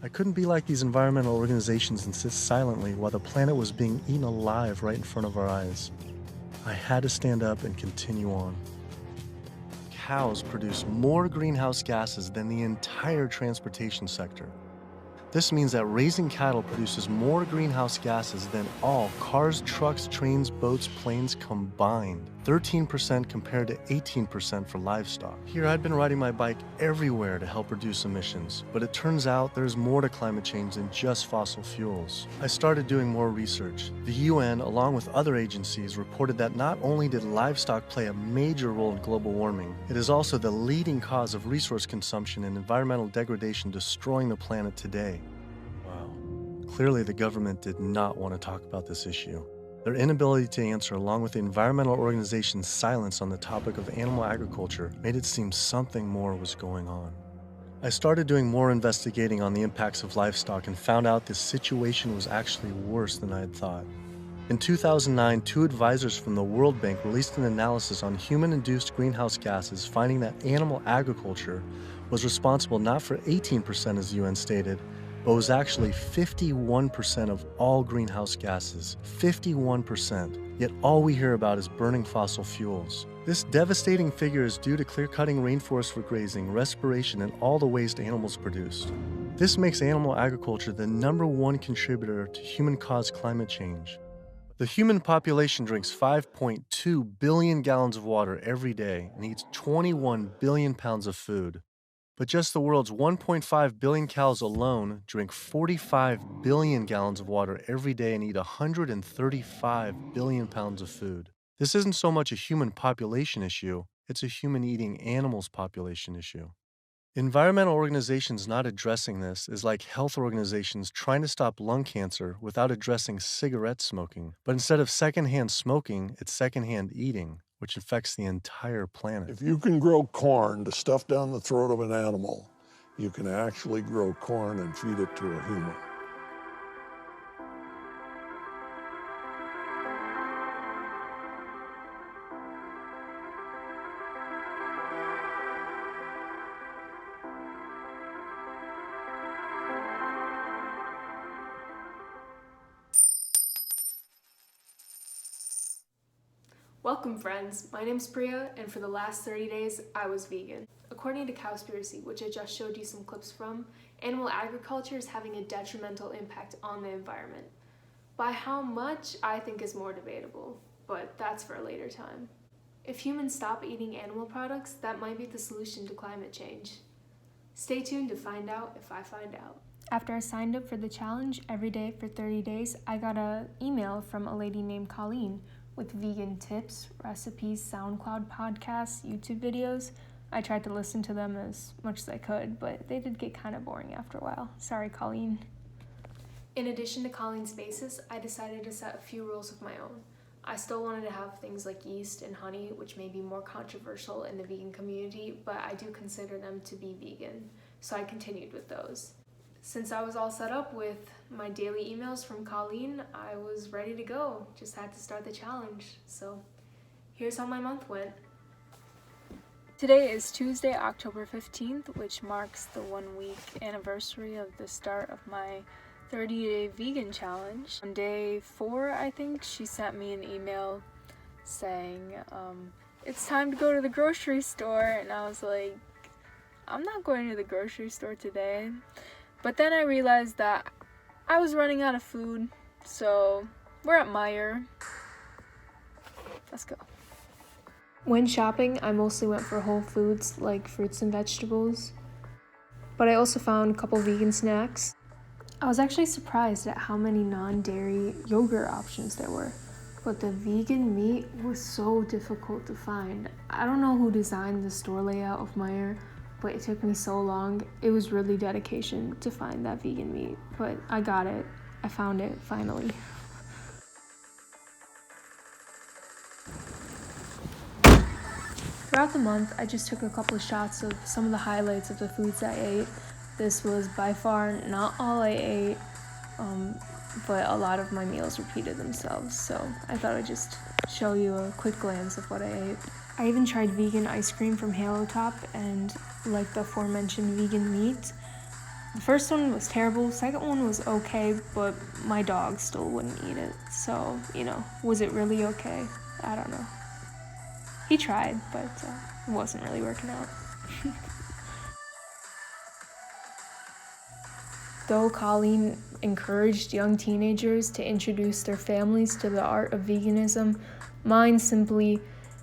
I couldn't be like these environmental organizations and sit silently while the planet was being eaten alive right in front of our eyes. I had to stand up and continue on. Cows produce more greenhouse gases than the entire transportation sector. This means that raising cattle produces more greenhouse gases than all cars, trucks, trains, boats, planes combined. 13% compared to 18% for livestock. Here I'd been riding my bike everywhere to help reduce emissions, but it turns out there's more to climate change than just fossil fuels. I started doing more research. The UN, along with other agencies, reported that not only did livestock play a major role in global warming, it is also the leading cause of resource consumption and environmental degradation destroying the planet today. Clearly, the government did not want to talk about this issue. Their inability to answer, along with the environmental organization's silence on the topic of animal agriculture, made it seem something more was going on. I started doing more investigating on the impacts of livestock and found out the situation was actually worse than I had thought. In 2009, 2 advisors from the World Bank released an analysis on human-induced greenhouse gases, finding that animal agriculture was responsible not for 18%, as the UN stated, but was actually 51% of all greenhouse gases. 51%. Yet all we hear about is burning fossil fuels. This devastating figure is due to clear-cutting rainforests for grazing, respiration, and all the waste animals produced. This makes animal agriculture the #1 contributor to human-caused climate change. The human population drinks 5.2 billion gallons of water every day and eats 21 billion pounds of food. But just the world's 1.5 billion cows alone drink 45 billion gallons of water every day and eat 135 billion pounds of food. This isn't so much a human population issue, it's a human eating animals population issue. Environmental organizations not addressing this is like health organizations trying to stop lung cancer without addressing cigarette smoking. But instead of secondhand smoking, it's secondhand eating, which affects the entire planet. If you can grow corn to stuff down the throat of an animal, you can actually grow corn and feed it to a human. Welcome friends, my name's Priya, and for the last 30 days I was vegan. According to Cowspiracy, which I just showed you some clips from, animal agriculture is having a detrimental impact on the environment. By how much, I think is more debatable, but that's for a later time. If humans stop eating animal products, that might be the solution to climate change. Stay tuned to find out if I find out. After I signed up for the challenge every day for 30 days, I got an email from a lady named Colleen with vegan tips, recipes, SoundCloud podcasts, YouTube videos. I tried to listen to them as much as I could, but they did get kind of boring after a while. Sorry, Colleen. In addition to Colleen's basis, I decided to set a few rules of my own. I still wanted to have things like yeast and honey, which may be more controversial in the vegan community, but I do consider them to be vegan, so I continued with those. Since I was all set up with my daily emails from Colleen, I was ready to go. Just had to start the challenge. So here's how my month went. Today is Tuesday, October 15th, which marks the 1-week anniversary of the start of my 30-day vegan challenge. On day 4, I think, she sent me an email saying, it's time to go to the grocery store. And I was like, I'm not going to the grocery store today. But then I realized that I was running out of food, so we're at Meijer. Let's go. When shopping, I mostly went for whole foods like fruits and vegetables, but I also found a couple vegan snacks. I was actually surprised at how many non-dairy yogurt options there were, but the vegan meat was so difficult to find. I don't know who designed the store layout of Meijer, but it took me so long. It was really dedication to find that vegan meat, but I got it. I found it, finally. Throughout the month, I just took a couple of shots of some of the highlights of the foods I ate. This was by far not all I ate, but a lot of my meals repeated themselves, so I thought I'd just show you a quick glance of what I ate. I even tried vegan ice cream from Halo Top and like the aforementioned vegan meat. The first one was terrible, second one was okay, but my dog still wouldn't eat it. So, was it really okay? I don't know. He tried, but it wasn't really working out. Though Colleen encouraged young teenagers to introduce their families to the art of veganism, mine simply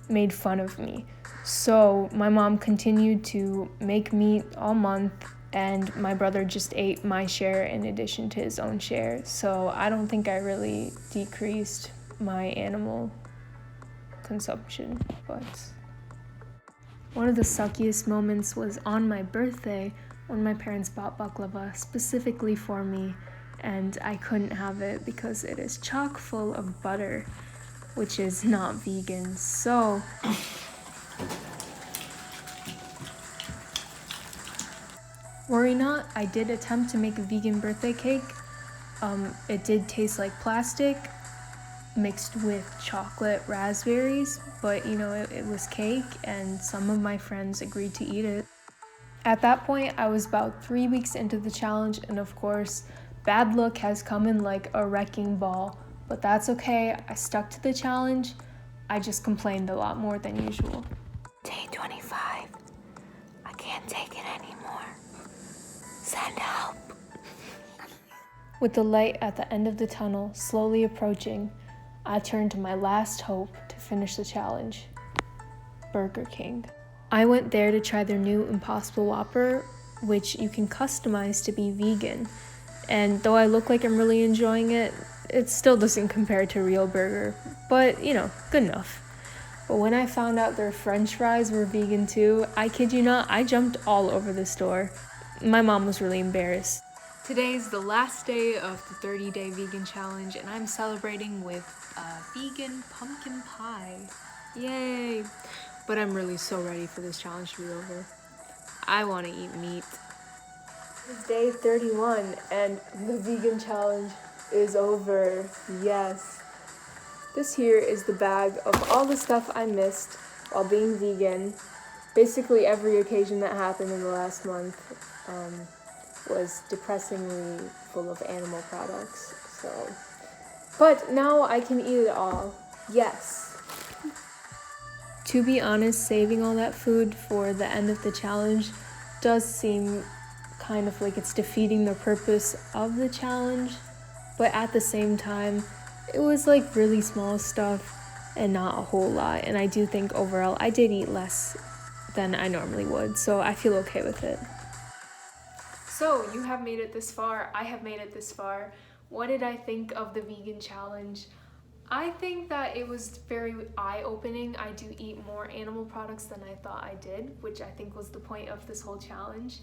made fun of me. So my mom continued to make meat all month, and my brother just ate my share in addition to his own share. So I don't think I really decreased my animal consumption, but one of the suckiest moments was on my birthday when my parents bought baklava specifically for me, and I couldn't have it because it is chock full of butter, which is not vegan. So worry not, I did attempt to make a vegan birthday cake. It did taste like plastic mixed with chocolate raspberries, but it was cake, and some of my friends agreed to eat it. At that point, I was about 3 weeks into the challenge, and of course, bad luck has come in like a wrecking ball, but that's okay. I stuck to the challenge. I just complained a lot more than usual. Day 25. I can't take it anymore. Send help. With the light at the end of the tunnel slowly approaching, I turned to my last hope to finish the challenge: Burger King. I went there to try their new Impossible Whopper, which you can customize to be vegan. And though I look like I'm really enjoying it, it still doesn't compare to a real burger, but good enough. But when I found out their french fries were vegan too, I kid you not, I jumped all over the store. My mom was really embarrassed. Today is the last day of the 30-day vegan challenge, and I'm celebrating with vegan pumpkin pie. Yay! But I'm really so ready for this challenge to be over. I want to eat meat. It's day 31 and the vegan challenge is over. Yes. This here is the bag of all the stuff I missed while being vegan. Basically every occasion that happened in the last month was depressingly full of animal products. But now I can eat it all. Yes. To be honest, saving all that food for the end of the challenge does seem kind of like it's defeating the purpose of the challenge, but at the same time, it was like really small stuff and not a whole lot, and I do think overall I did eat less than I normally would, so I feel okay with it. So, you have made it this far, I have made it this far. What did I think of the vegan challenge? I think that it was very eye-opening. I do eat more animal products than I thought I did, which I think was the point of this whole challenge.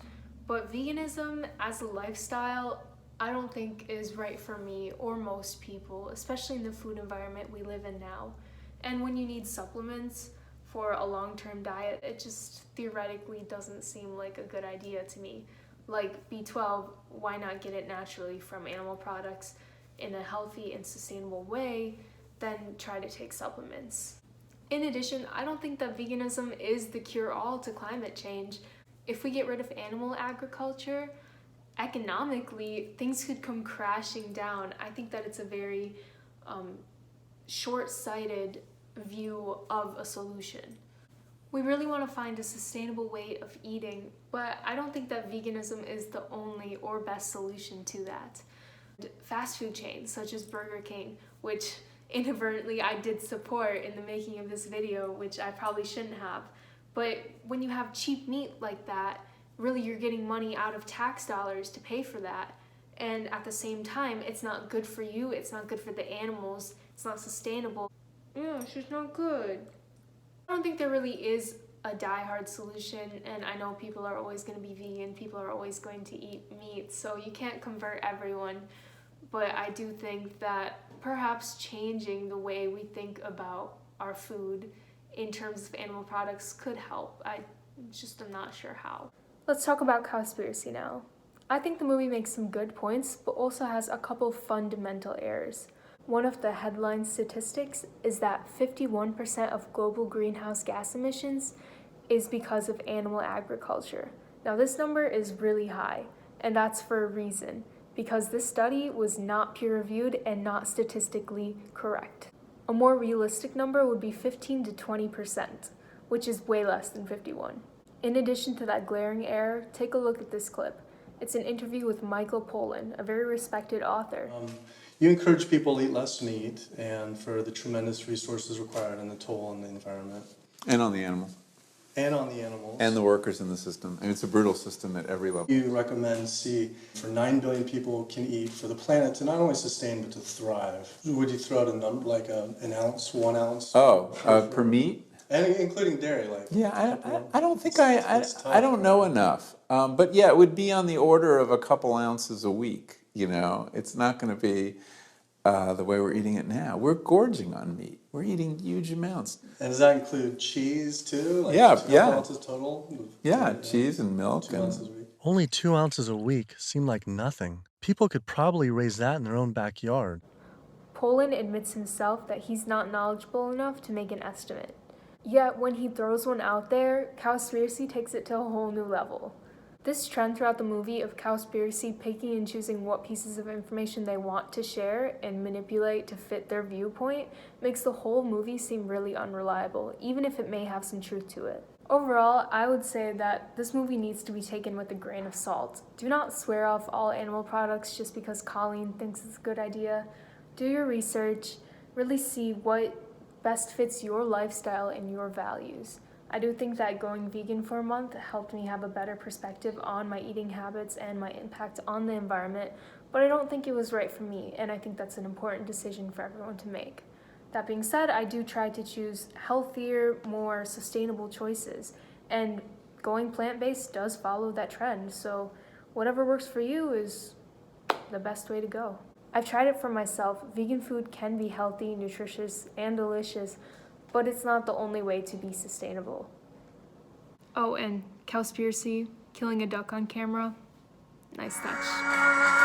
But veganism as a lifestyle, I don't think is right for me or most people, especially in the food environment we live in now. And when you need supplements for a long-term diet, it just theoretically doesn't seem like a good idea to me. Like B12, why not get it naturally from animal products in a healthy and sustainable way, then try to take supplements. In addition, I don't think that veganism is the cure-all to climate change. If we get rid of animal agriculture, economically, things could come crashing down. I think that it's a very short-sighted view of a solution. We really want to find a sustainable way of eating, but I don't think that veganism is the only or best solution to that. Fast food chains such as Burger King, which inadvertently I did support in the making of this video, which I probably shouldn't have. But when you have cheap meat like that, really you're getting money out of tax dollars to pay for that. And at the same time, it's not good for you, it's not good for the animals, it's not sustainable. Yeah, it's just not good. I don't think there really is a die-hard solution, and I know people are always going to be vegan, people are always going to eat meat, so you can't convert everyone. But I do think that perhaps changing the way we think about our food in terms of animal products could help. I'm not sure how. Let's talk about Cowspiracy now. I think the movie makes some good points, but also has a couple fundamental errors. One of the headline statistics is that 51% of global greenhouse gas emissions is because of animal agriculture. Now this number is really high. and that's for a reason, because this study was not peer-reviewed and not statistically correct. A more realistic number would be 15 to 20%, which is way less than 51. In addition to that glaring error, take a look at this clip. It's an interview with Michael Pollan, a very respected author. You encourage people to eat less meat and for the tremendous resources required and the toll on the environment. And on the animals. And on the animals. And the workers in the system. And it's a brutal system at every level. You recommend for 9 billion people can eat for the planet to not only sustain but to thrive. Would you throw out a number, like an ounce, 1 ounce? Per meat? And including dairy, like. Yeah, I don't think I don't know enough. But yeah, it would be on the order of a couple ounces a week, you know. It's not going to be the way we're eating it now. We're gorging on meat. We're eating huge amounts. And does that include cheese too? Like Yeah. 2 ounces total? Yeah, cheese and milk. 2 ounces a week. Only 2 ounces a week seem like nothing. People could probably raise that in their own backyard. Pollan admits himself that he's not knowledgeable enough to make an estimate. Yet when he throws one out there, Cowspiracy takes it to a whole new level. This trend throughout the movie of Cowspiracy picking and choosing what pieces of information they want to share and manipulate to fit their viewpoint makes the whole movie seem really unreliable, even if it may have some truth to it. Overall, I would say that this movie needs to be taken with a grain of salt. Do not swear off all animal products just because Colleen thinks it's a good idea. Do your research, really see what best fits your lifestyle and your values. I do think that going vegan for a month helped me have a better perspective on my eating habits and my impact on the environment, but I don't think it was right for me, and I think that's an important decision for everyone to make. That being said, I do try to choose healthier, more sustainable choices, and going plant-based does follow that trend, so whatever works for you is the best way to go. I've tried it for myself. Vegan food can be healthy, nutritious, and delicious, but it's not the only way to be sustainable. Oh, and Cowspiracy, killing a duck on camera, nice touch.